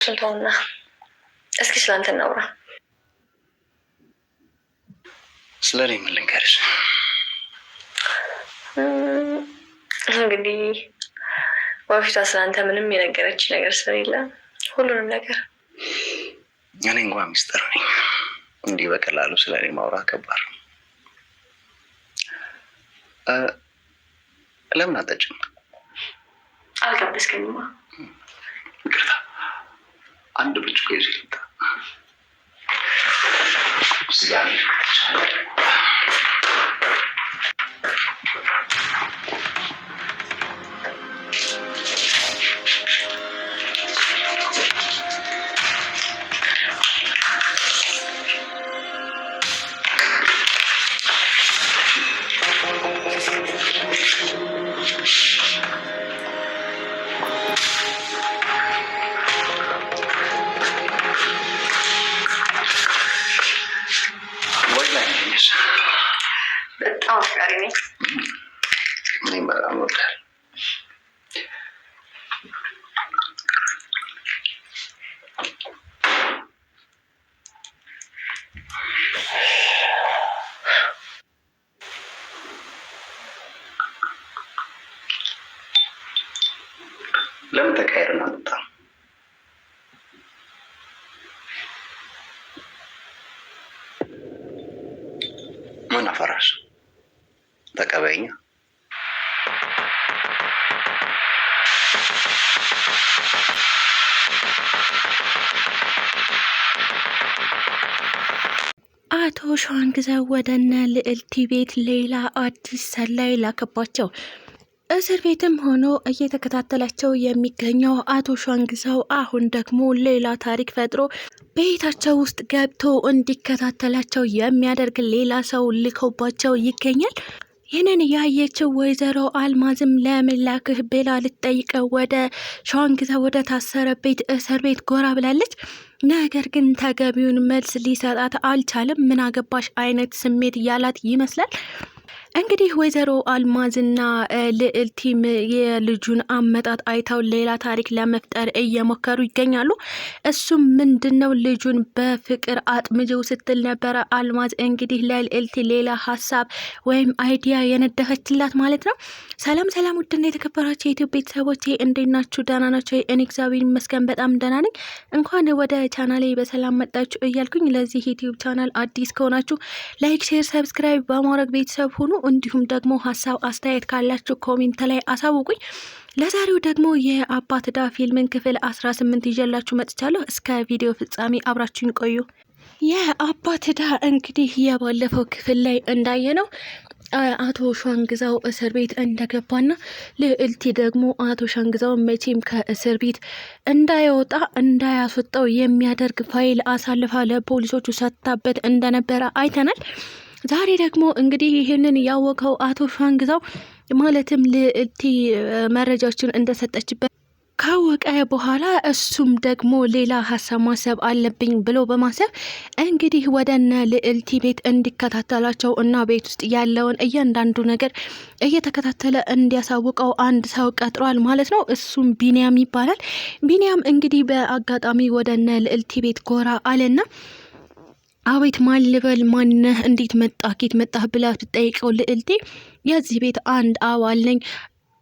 ስለሆነ እስኪ ስላንተ እናውራ። ስለኔ ምን ልንገርሽ? እንግዲህ በፊቷ ስላንተ ምንም የነገረች ነገር ስለሌለ ሁሉንም ነገር እኔ እንኳን ሚስጥር ነኝ። እንዲህ በቀላሉ ስለኔ ማውራት ከባድ ነው። ለምን አጠጭም? አልጋበዝከኝማ። ይቅርታ፣ አንድ ብርጭቆ ይዤ ልምጣ። በጣም አፍቃሪ ነኝ። እኔም በጣም እወዳለሁ። ለምን ተቀያይረን አንወጣም? ምን አፈራሽ? ተቀበይኛ። አቶ ሸዋንግዛው ወደነ ልዕልቲ ቤት ሌላ አዲስ ሰላይ ላከባቸው። እስር ቤትም ሆኖ እየተከታተላቸው የሚገኘው አቶ ሸዋንግዛው አሁን ደግሞ ሌላ ታሪክ ፈጥሮ ቤታቸው ውስጥ ገብቶ እንዲከታተላቸው የሚያደርግ ሌላ ሰው ልከውባቸው ይገኛል። ይህንን ያየችው ወይዘሮ አልማዝም ለምላክህ ብላ ልትጠይቀው ወደ ሸዋንግዛው ወደ ታሰረበት እስር ቤት ጎራ ብላለች። ነገር ግን ተገቢውን መልስ ሊሰጣት አልቻለም። ምን አገባሽ አይነት ስሜት ያላት ይመስላል። እንግዲህ ወይዘሮ አልማዝና ልዕልቲም የልጁን አመጣጥ አይተው ሌላ ታሪክ ለመፍጠር እየሞከሩ ይገኛሉ። እሱም ምንድነው ልጁን በፍቅር አጥምጀው ስትል ነበረ አልማዝ እንግዲህ ለልዕልቲ ሌላ ሀሳብ ወይም አይዲያ የነደፈችላት ማለት ነው። ሰላም ሰላም፣ ውድና የተከበራችሁ የኢትዮጵያ ቤተሰቦች እንዴት ናችሁ? ደህና ናቸው? እኔ እግዚአብሔር ይመስገን በጣም ደህና ነኝ። እንኳን ወደ ቻናሌ በሰላም መጣችሁ እያልኩኝ ለዚህ ዩቲዩብ ቻናል አዲስ ከሆናችሁ ላይክ፣ ሼር፣ ሰብስክራይብ በማድረግ ቤተሰብ ሁኑ። እንዲሁም ደግሞ ሀሳብ አስተያየት ካላችሁ ኮሜንት ላይ አሳውቁኝ። ለዛሬው ደግሞ የአባት ዕዳ ፊልምን ክፍል 18 ይዤላችሁ መጥቻለሁ። እስከ ቪዲዮ ፍጻሜ አብራችሁን ቆዩ። የአባት ዕዳ እንግዲህ የባለፈው ክፍል ላይ እንዳየነው አቶ ሸዋንግዛው እስር ቤት እንደገባና ልዕልቲ ደግሞ አቶ ሸዋንግዛው መቼም ከእስር ቤት እንዳይወጣ እንዳያስወጣው የሚያደርግ ፋይል አሳልፋ ለፖሊሶቹ ሰጥታበት እንደነበረ አይተናል። ዛሬ ደግሞ እንግዲህ ይህንን ያወቀው አቶ ሸዋንግዛው ማለትም ልዕልቲ መረጃዎችን እንደሰጠችበት ካወቀ በኋላ እሱም ደግሞ ሌላ ሀሳብ ማሰብ አለብኝ ብሎ በማሰብ እንግዲህ ወደነ ልዕልቲ ቤት እንዲከታተላቸው እና ቤት ውስጥ ያለውን እያንዳንዱ ነገር እየተከታተለ እንዲያሳውቀው አንድ ሰው ቀጥሯል ማለት ነው። እሱም ቢኒያም ይባላል። ቢኒያም እንግዲህ በአጋጣሚ ወደነ ልዕልቲ ቤት ጎራ አለና አቤት ማን ልበል፣ ማንነህ፣ እንዴት መጣህ፣ ኬት መጣህ ብላ ትጠይቀው ልዕልቲ የዚህ ቤት አንድ አባል ነኝ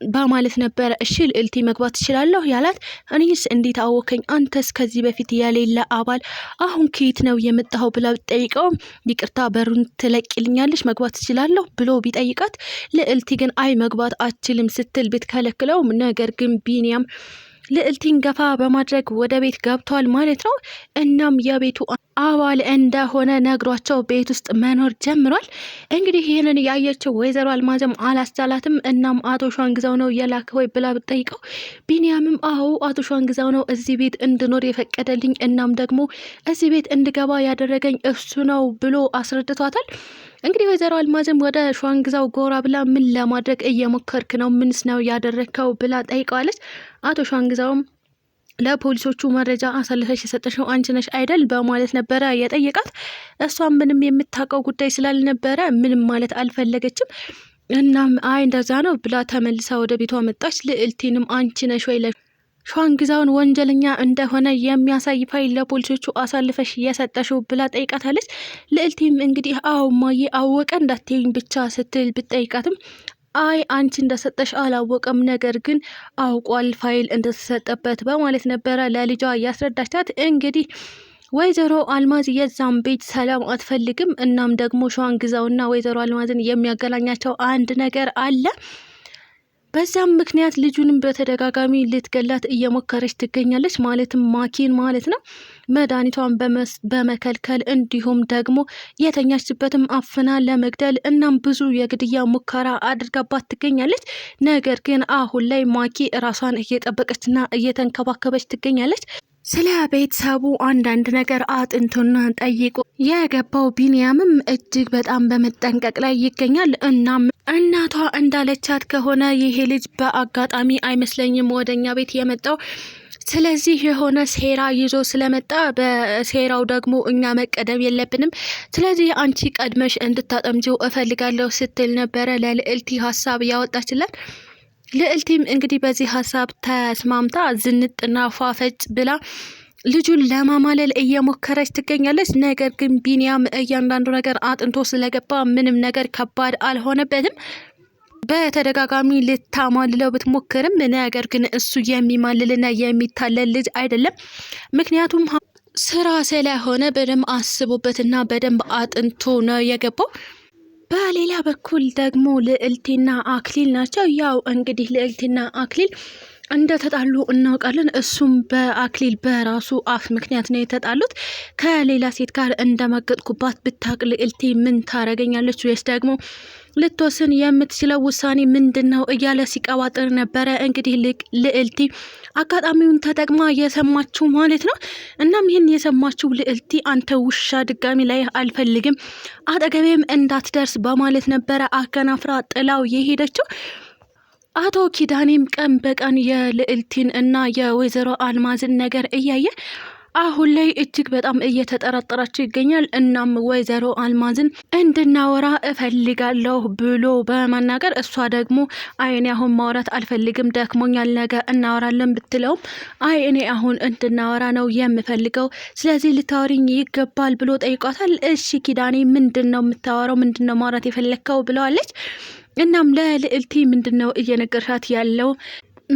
በማለት ነበረ። እሺ ልዕልቲ መግባት ትችላለሁ ያላት። እኔስ እንዴት አወከኝ? አንተስ ከዚህ በፊት የሌለ አባል አሁን ከየት ነው የመጣኸው ብላ ብትጠይቀውም ይቅርታ በሩን ትለቅልኛለሽ መግባት ትችላለሁ ብሎ ቢጠይቃት ልዕልቲ ግን አይ መግባት አችልም ስትል ብትከለክለውም ነገር ግን ቢኒያም ልዕልቲን ገፋ በማድረግ ወደ ቤት ገብቷል ማለት ነው። እናም የቤቱ አባል እንደሆነ ነግሯቸው ቤት ውስጥ መኖር ጀምሯል። እንግዲህ ይህንን ያየችው ወይዘሮ አልማዝም አላስቻላትም። እናም አቶ ሸዋንግዛው ነው የላከ ወይ ብላ ብትጠይቀው ቢኒያምም አዎ አቶ ሸዋንግዛው ነው እዚህ ቤት እንድኖር የፈቀደልኝ፣ እናም ደግሞ እዚህ ቤት እንድገባ ያደረገኝ እሱ ነው ብሎ አስረድቷታል። እንግዲህ ወይዘሮ አልማዝም ወደ ሸዋንግዛው ጎራ ብላ ምን ለማድረግ እየሞከርክ ነው? ምንስ ነው ያደረግከው ብላ ጠይቀዋለች። አቶ ሸዋንግዛውም ለፖሊሶቹ መረጃ አሳልፈሽ የሰጠሽው አንቺ ነሽ አይደል በማለት ነበረ የጠየቃት። እሷም ምንም የምታውቀው ጉዳይ ስላልነበረ ምንም ማለት አልፈለገችም። እናም አይ እንደዛ ነው ብላ ተመልሳ ወደ ቤቷ መጣች። ልዕልቲንም አንቺ ነሽ ወይ ሸዋንግዛውን ወንጀለኛ እንደሆነ የሚያሳይ ፋይል ለፖሊሶቹ አሳልፈሽ እየሰጠሽው ብላ ጠይቃታለች። ልዕልቲም እንግዲህ አዎ እማዬ አወቀ እንዳትይኝ ብቻ ስትል ብትጠይቃትም አይ አንቺ እንደሰጠሽ አላወቀም፣ ነገር ግን አውቋል ፋይል እንደተሰጠበት በማለት ነበረ ለልጇ ያስረዳቻት። እንግዲህ ወይዘሮ አልማዝ የዛም ቤት ሰላም አትፈልግም። እናም ደግሞ ሸዋንግዛውና ወይዘሮ አልማዝን የሚያገናኛቸው አንድ ነገር አለ። በዛም ምክንያት ልጁንም በተደጋጋሚ ልትገላት እየሞከረች ትገኛለች። ማለትም ማኪን ማለት ነው። መድኃኒቷን በመከልከል እንዲሁም ደግሞ የተኛችበትም አፍና ለመግደል እናም ብዙ የግድያ ሙከራ አድርጋባት ትገኛለች። ነገር ግን አሁን ላይ ማኪ ራሷን እየጠበቀችና እየተንከባከበች ትገኛለች። ስለ ቤተሰቡ አንዳንድ ነገር አጥንቶና ጠይቆ የገባው ቢንያምም እጅግ በጣም በመጠንቀቅ ላይ ይገኛል። እናም እናቷ እንዳለቻት ከሆነ ይሄ ልጅ በአጋጣሚ አይመስለኝም ወደኛ ቤት የመጣው፣ ስለዚህ የሆነ ሴራ ይዞ ስለመጣ በሴራው ደግሞ እኛ መቀደም የለብንም፣ ስለዚህ አንቺ ቀድመሽ እንድታጠምጂው እፈልጋለሁ ስትል ነበረ ለልዕልቲ ሀሳብ ያወጣችላት። ልዕልቲም እንግዲህ በዚህ ሀሳብ ተስማምታ ዝንጥና ፏፈጭ ብላ ልጁን ለማማለል እየሞከረች ትገኛለች። ነገር ግን ቢንያም እያንዳንዱ ነገር አጥንቶ ስለገባ ምንም ነገር ከባድ አልሆነበትም። በተደጋጋሚ ልታማልለው ብትሞክርም ነገር ግን እሱ የሚማልልና የሚታለል ልጅ አይደለም። ምክንያቱም ስራ ስለሆነ በደንብ አስቦበትና በደንብ አጥንቶ ነው የገባው። በሌላ በኩል ደግሞ ልዕልቲና አክሊል ናቸው። ያው እንግዲህ ልዕልቲና አክሊል እንደተጣሉ እናውቃለን። እሱም በአክሊል በራሱ አፍ ምክንያት ነው የተጣሉት። ከሌላ ሴት ጋር እንደማገጥኩባት ብታቅ ልዕልቲ ምን ታረገኛለች ወይስ ደግሞ ልትወስን የምትችለው ውሳኔ ምንድን ነው እያለ ሲቀባጥር ነበረ። እንግዲህ ልዕልቲ አጋጣሚውን ተጠቅማ የሰማችው ማለት ነው። እናም ይህን የሰማችው ልዕልቲ አንተ ውሻ ድጋሚ ላይ አልፈልግም፣ አጠገቤም እንዳትደርስ በማለት ነበረ አከናፍራ ጥላው የሄደችው። አቶ ኪዳኔም ቀን በቀን የልዕልቲን እና የወይዘሮ አልማዝን ነገር እያየ አሁን ላይ እጅግ በጣም እየተጠራጠራቸው ይገኛል። እናም ወይዘሮ አልማዝን እንድናወራ እፈልጋለሁ ብሎ በማናገር እሷ ደግሞ አይ እኔ አሁን ማውራት አልፈልግም ደክሞኛል፣ ነገ እናወራለን ብትለውም አይ እኔ አሁን እንድናወራ ነው የምፈልገው፣ ስለዚህ ልታወሪኝ ይገባል ብሎ ጠይቋታል። እሺ ኪዳኔ ምንድን ነው የምታወራው? ምንድን ነው ማውራት የፈለግከው? ብለዋለች። እናም ለልዕልቲ ምንድን ነው እየነገርሻት ያለው?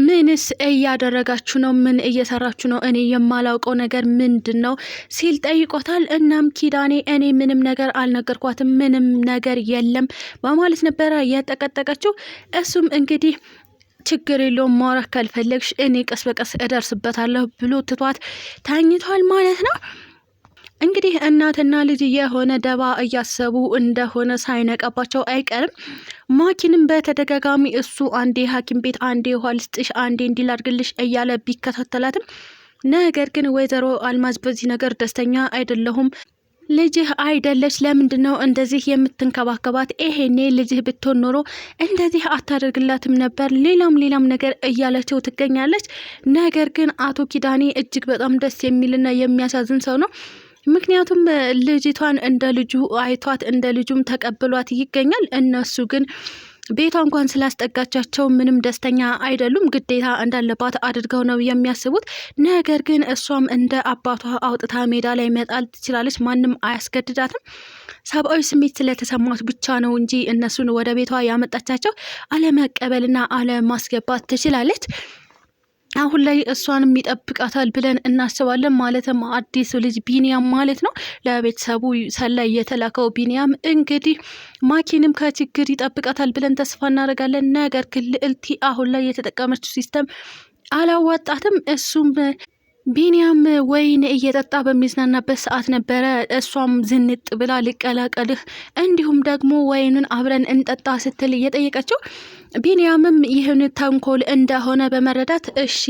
ምንስ እያደረጋችሁ ነው? ምን እየሰራችሁ ነው? እኔ የማላውቀው ነገር ምንድን ነው ሲል ጠይቆታል። እናም ኪዳኔ እኔ ምንም ነገር አልነገርኳትም፣ ምንም ነገር የለም በማለት ነበረ የጠቀጠቀችው። እሱም እንግዲህ ችግር የለውም ማውራት ካልፈለግሽ እኔ ቀስ በቀስ እደርስበታለሁ ብሎ ትቷት ተኝቷል ማለት ነው። እንግዲህ እናትና ልጅ የሆነ ደባ እያሰቡ እንደሆነ ሳይነቃባቸው አይቀርም። ማኪንም በተደጋጋሚ እሱ አንዴ ሐኪም ቤት አንዴ ውሃ ልስጥሽ አንዴ እንዲላርግልሽ እያለ ቢከታተላትም ነገር ግን ወይዘሮ አልማዝ በዚህ ነገር ደስተኛ አይደለሁም። ልጅህ አይደለች፣ ለምንድን ነው እንደዚህ የምትንከባከባት? ይሄኔ ልጅህ ብትሆን ኖሮ እንደዚህ አታደርግላትም ነበር፣ ሌላም ነገር እያለችው ትገኛለች። ነገር ግን አቶ ኪዳኔ እጅግ በጣም ደስ የሚልና የሚያሳዝን ሰው ነው። ምክንያቱም ልጅቷን እንደ ልጁ አይቷት እንደ ልጁም ተቀብሏት ይገኛል። እነሱ ግን ቤቷ እንኳን ስላስጠጋቻቸው ምንም ደስተኛ አይደሉም። ግዴታ እንዳለባት አድርገው ነው የሚያስቡት። ነገር ግን እሷም እንደ አባቷ አውጥታ ሜዳ ላይ መጣል ትችላለች፣ ማንም አያስገድዳትም። ሰብአዊ ስሜት ስለተሰማት ብቻ ነው እንጂ እነሱን ወደ ቤቷ ያመጣቻቸው አለመቀበልና አለማስገባት ትችላለች። አሁን ላይ እሷንም ይጠብቃታል ብለን እናስባለን። ማለትም አዲሱ ልጅ ቢንያም ማለት ነው። ለቤተሰቡ ሰላይ የተላከው ቢንያም እንግዲህ ማኪንም ከችግር ይጠብቃታል ብለን ተስፋ እናደርጋለን። ነገር ግን ልዕልቲ አሁን ላይ የተጠቀመችው ሲስተም አላዋጣትም። እሱም ቢንያም ወይን እየጠጣ በሚዝናናበት ሰዓት ነበረ እሷም ዝንጥ ብላ ልቀላቀልህ እንዲሁም ደግሞ ወይኑን አብረን እንጠጣ ስትል እየጠየቀችው ቢንያምም ይህን ተንኮል እንደሆነ በመረዳት እሺ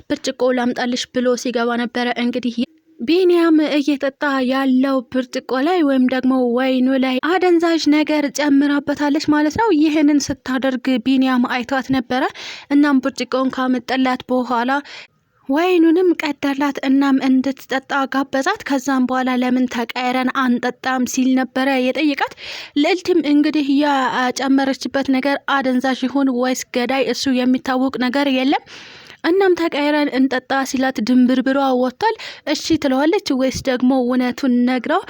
ብርጭቆ ላምጣልሽ ብሎ ሲገባ ነበረ። እንግዲህ ቢንያም እየጠጣ ያለው ብርጭቆ ላይ ወይም ደግሞ ወይኑ ላይ አደንዛዥ ነገር ጨምራበታለች ማለት ነው። ይህንን ስታደርግ ቢንያም አይቷት ነበረ። እናም ብርጭቆውን ካመጠላት በኋላ ወይኑንም ቀዳላት። እናም እንድትጠጣ ጋበዛት። ከዛም በኋላ ለምን ተቀይረን አንጠጣም ሲል ነበረ የጠየቃት። ልዕልትም እንግዲህ የጨመረችበት ነገር አደንዛዥ ይሁን ወይስ ገዳይ እሱ የሚታወቅ ነገር የለም። እናም ተቀይረን እንጠጣ ሲላት ድንብርብሯ ወጥቷል። እሺ ትለዋለች ወይስ ደግሞ እውነቱን ነግራው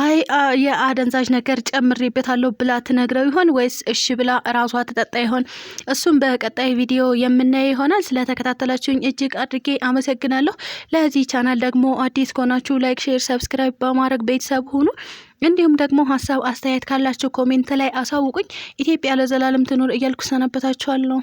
አይ የአደንዛዥ ነገር ጨምሬበታለሁ ብላ ትነግረው ይሆን ወይስ እሺ ብላ ራሷ ትጠጣ ይሆን? እሱም በቀጣይ ቪዲዮ የምናየው ይሆናል። ስለተከታተላችሁኝ እጅግ አድርጌ አመሰግናለሁ። ለዚህ ቻናል ደግሞ አዲስ ከሆናችሁ ላይክ፣ ሼር፣ ሰብስክራይብ በማድረግ ቤተሰብ ሁኑ። እንዲሁም ደግሞ ሀሳብ አስተያየት ካላችሁ ኮሜንት ላይ አሳውቁኝ። ኢትዮጵያ ለዘላለም ትኑር እያልኩ ሰናበታችኋለሁ።